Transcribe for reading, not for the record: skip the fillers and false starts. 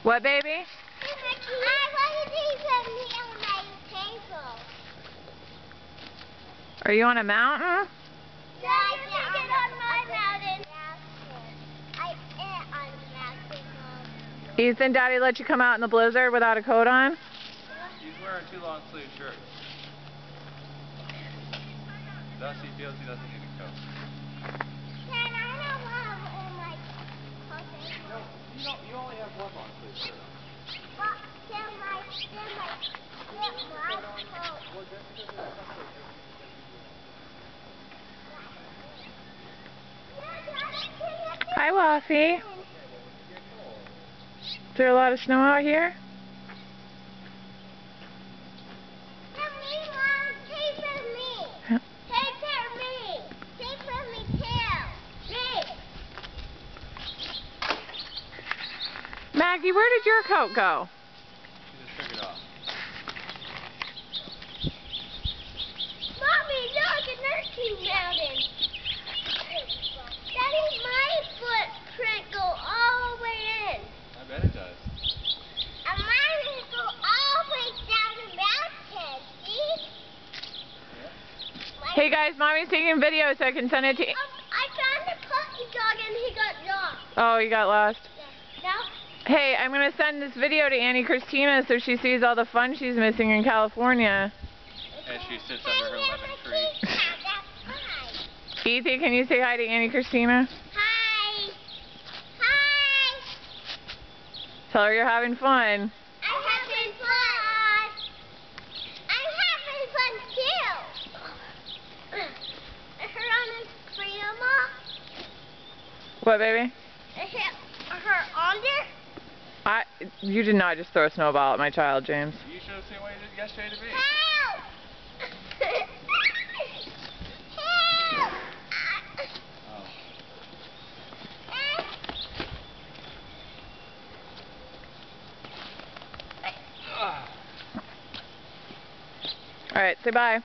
What, baby? I want to see something on my table. Are you on a mountain? No, I can't get on my mountain. I am on the mountain. Ethan, Daddy let you come out in the blizzard without a coat on? He's wearing two long sleeve shirts. Thus he feels he doesn't need a coat. Dad, I don't have all my clothes. No, you only have one long sleeve shirt on. But they're my clothes. Hi, Waffy. Is there a lot of snow out here? Maggie, where did your coat go? She just took it off. Mommy, look, a nursing mountain. Daddy, my footprint go all the way in. I bet it does. And mine go all the way down the mountain, see? Yeah. Hey guys, Mommy's taking video so I can send it to... I found a puppy dog and he got lost. Oh, you got lost? Yeah. Now? Hey, I'm going to send this video to Annie Christina so she sees all the fun she's missing in California. As she sits under her lemon tree. Ethan, can you say hi to Annie Christina? Hi. Hi. Tell her you're having fun. I'm having fun. I'm having fun too. Her on the grandma? What, baby? Her on there? You did not just throw a snowball at my child, James. You should have seen what you did yesterday to me. Help! Help! Oh. All right, say bye.